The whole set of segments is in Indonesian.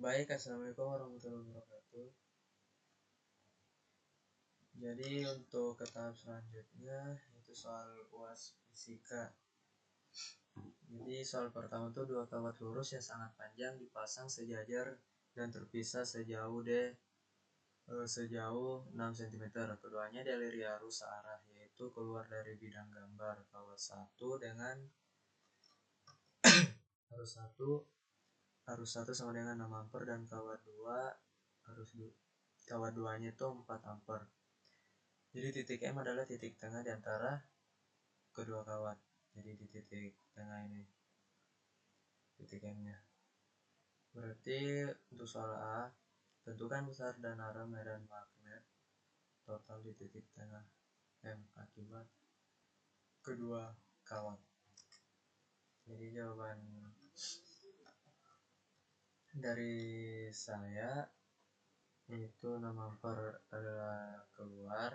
Baik, assalamualaikum warahmatullahi wabarakatuh. Jadi untuk ke tahap selanjutnya itu soal UAS fisika. Jadi soal pertama itu dua kawat lurus yang sangat panjang dipasang sejajar dan terpisah sejauh 6 cm. Keduanya dialiri arus searah, yaitu keluar dari bidang gambar. Kawat 1 dengan arus 1 sama dengan 6 ampere dan kawat 2 nya itu 4 ampere. Jadi titik M adalah titik tengah di antara kedua kawat. Jadi di titik tengah ini titik M-nya. Berarti untuk soal A, tentukan besar dan arah medan magnet total di titik tengah M akibat kedua kawat. Jadi jawaban dari saya itu 6 ampere adalah keluar.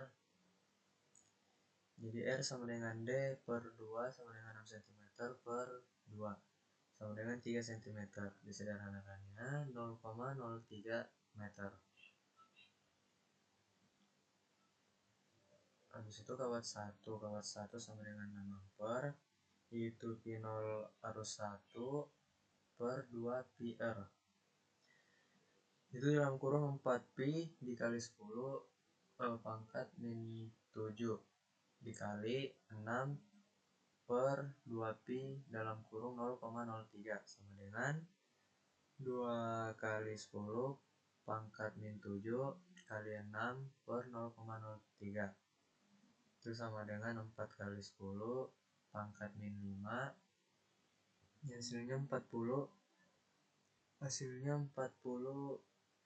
Jadi R sama dengan D per 2 sama dengan 6 cm per 2 sama dengan 3 cm. Disederhanakannya 0,03 meter. Habis itu kawat 1 sama dengan 6 ampere, yaitu P0 arus 1 per 2 PR. Itu dalam kurung 4pi dikali 10 pangkat min 7 dikali 6 per 2pi dalam kurung 0,03 sama dengan 2 kali 10 pangkat min 7 kali 6 per 0,03. Itu sama dengan 4 kali 10 pangkat min 5, hasilnya 40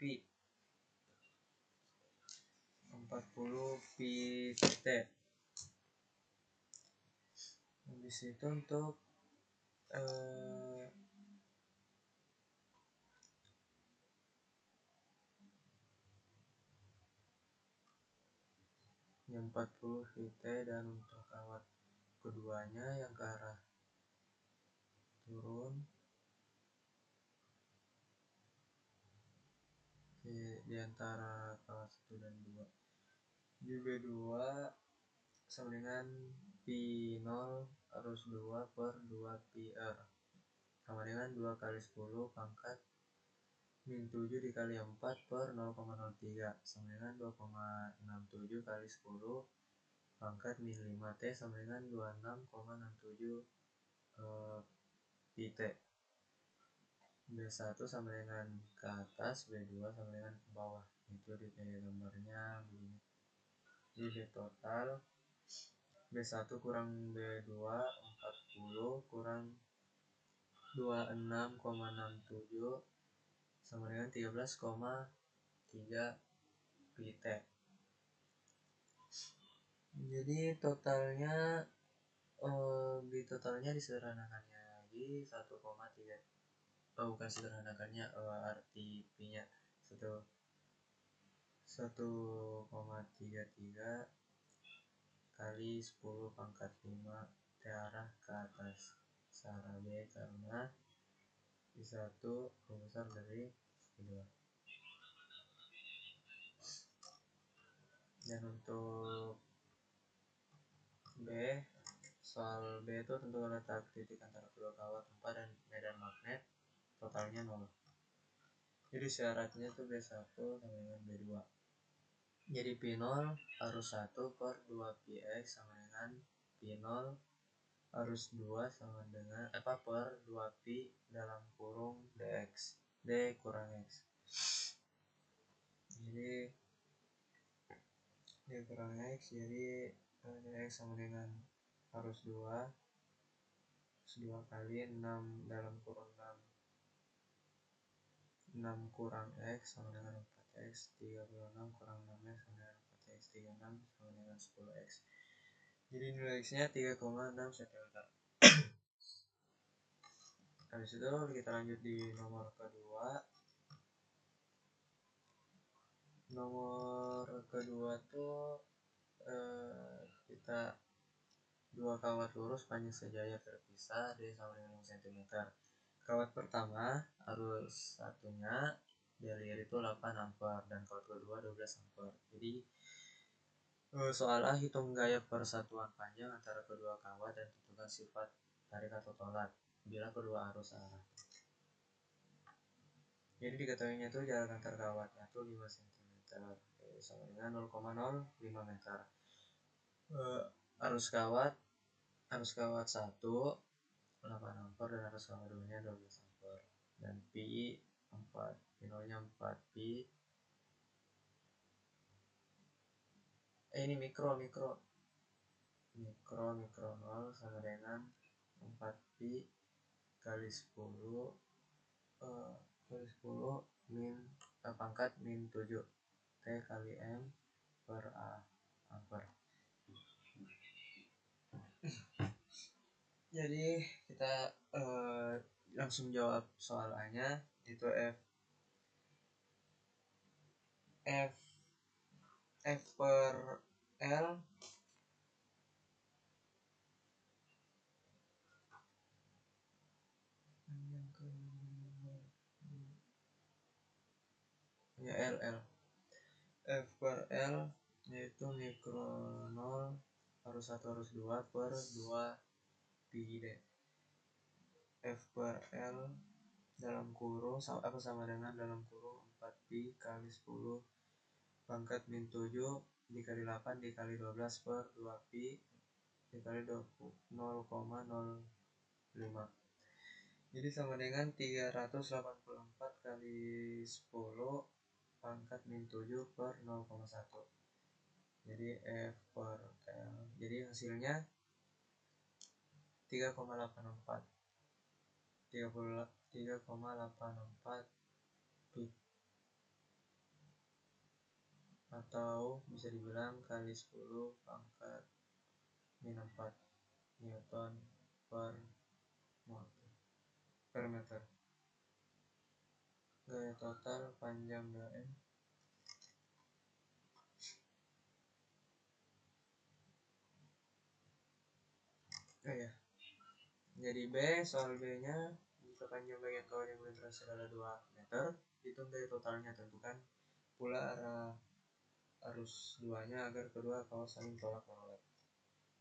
pi 40 pi T. Habis itu untuk yang 40 Vt dan untuk kawat keduanya yang ke arah turun di antara kawat 1 dan 2. Di B2 sama dengan P0 arus 2 per 2 PR sama dengan 2 kali 10 pangkat min 7 dikali 4 per 0,03 sama dengan 2,67 kali 10 pangkat min 5T sama dengan 26,67 Pt. B1 sama dengan ke atas, B2 sama dengan ke bawah. Itu di gambarnya begini. Jadi B total B1 kurang B2 40 kurang 26,67 sama dengan 13,3 Pt. Jadi totalnya disederhanakannya lagi 1,3. Bukan sederhanakannya, arti P-nya 1,33 kali 10 pangkat 5 T arah ke atas searah B karena I1 lebih besar dari I2. Dan untuk B, soal B itu tentu letak titik antara kedua kawat 4 dan medan magnet totalnya 0. Jadi syaratnya itu B1 sama dengan B2. Jadi P0 arus 1 per 2px sama dengan P0 arus 2 sama dengan per 2pi dalam kurung dx, d kurang x. Jadi d kurang x, jadi dx sama dengan arus 2 kali 6 dalam kurung 6 kurang x sama dengan 4x, 36 kurang 6x sama dengan 4x, 36 sama dengan 10x. Jadi nilai x nya 3,6 cm. Habis itu kita lanjut di nomor kedua. Nomor kedua tuh kita dua kawat lurus panjang sejajar terpisah D sama dengan 6 cm. Kawat pertama arus satunya Daya itu 8 ampere dan kawat kedua 12 ampere. Jadi soal A, hitung gaya persatuan panjang antara kedua kawat dan tentukan sifat tarik atau tolak bila kedua arus arah. Jadi diketahuinya itu jarak antar kawatnya itu 5 cm, sama dengan 0,05 meter. Arus kawat 1 8 ampere dan arus kawat 2 nya 12 ampere, dan pi 4, pi-nya 4, pi ini mikro 0 sama dengan 4 pi kali 10 kali 10 min pangkat min 7 T kali M per A ampere. Jadi kita langsung jawab soal A nya, itu F per L ya L F per L yaitu mikro 0 arus 1 arus 2 per 2 pi D. F per L dalam kurung sama dengan dalam kurung 4 pi kali 10 pangkat min 7 dikali 8 dikali 12 per 2 pi dikali 0,05. Jadi sama dengan 384 kali 10 pangkat min 7 per 0,1. Jadi F per L, jadi hasilnya 3,84 pi, atau bisa dibilang kali 10 pangkat min 4 Newton per meter. Gaya total panjang 2M Jadi B, soal B nya, jika panjang bagian kawat yang melintasi adalah 2 meter, hitung gaya totalnya, tentukan pula arah arus 2 nya agar kedua kawat saling tolak menolak.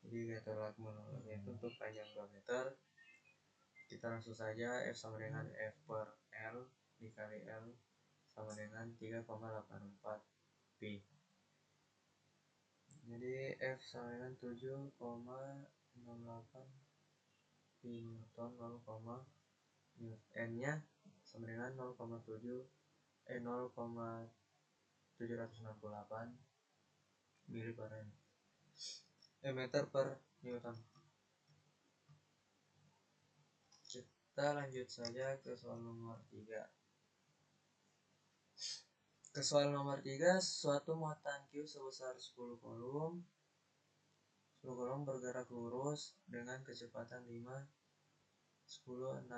Jadi gaya tolak menolaknya itu untuk panjang 2 meter, kita langsung saja F sama dengan F per L dikali L sama dengan 3,84 pi. Jadi F sama dengan 7,68 pi Newton, N nya sama dengan 0,768 mili per meter per Newton. Kita lanjut saja ke soal nomor 3. Ke soal nomor 3, suatu muatan Q sebesar 10 kolom bergerak lurus dengan kecepatan 5, 10, 6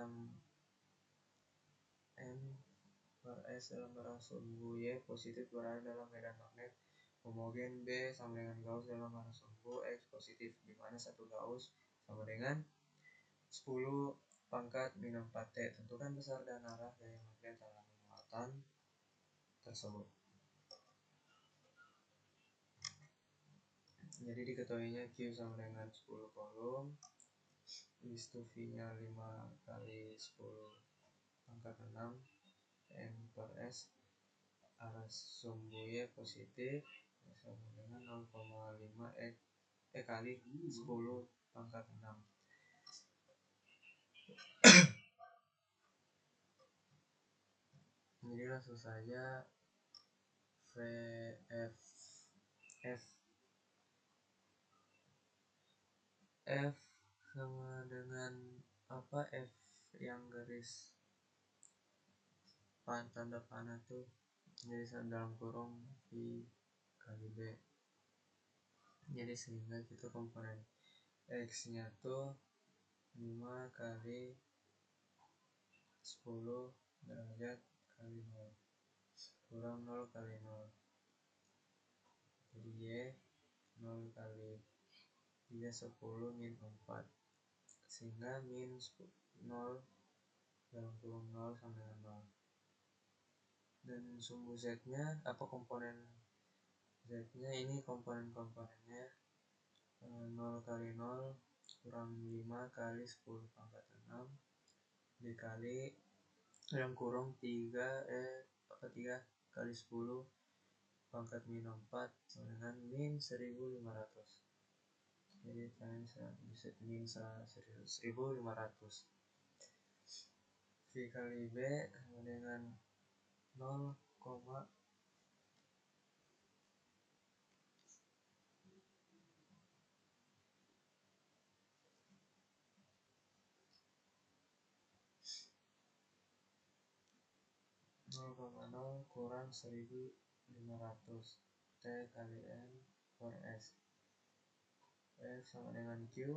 m per s dalam barang sumbu Y positif berada dalam medan magnet homogen B sama dengan Gauss dalam barang sumbu X positif, di mana 1 Gauss sama dengan 10 pangkat min 4T. Tentukan besar dan arah gaya magnet dalam muatan tersebut. Jadi diketahuinya Q sama dengan 10 kolom, listu V nya 5 kali 10 pangkat 6 M per S, arah sumbu Y positif sama dengan 0,5 kali 10 pangkat 6. Jadi langsung saja F sama dengan apa, F yang garis tanda panah tuh, jadi dalam kurung I kali B. Jadi sehingga kita komponen X nya tuh 5 kali 10 derajat kali 0 kurang 0 kali 0, jadi Y 0 kali 3 10 min 4, sehingga min 0 dalam kurung 0 sama dengan 0. dan sumbu Z-nya apa komponen Z-nya ini komponen-komponennya 0 kali 0 kurang 5 kali 10 pangkat 6 dikali yang kurung 3 kali 10 pangkat min 4 sama dengan min 1500. Jadi bisa min 1500. V kali B sama dengan 0, 0,0 kurang 1500 T kali N per S. S sama dengan Q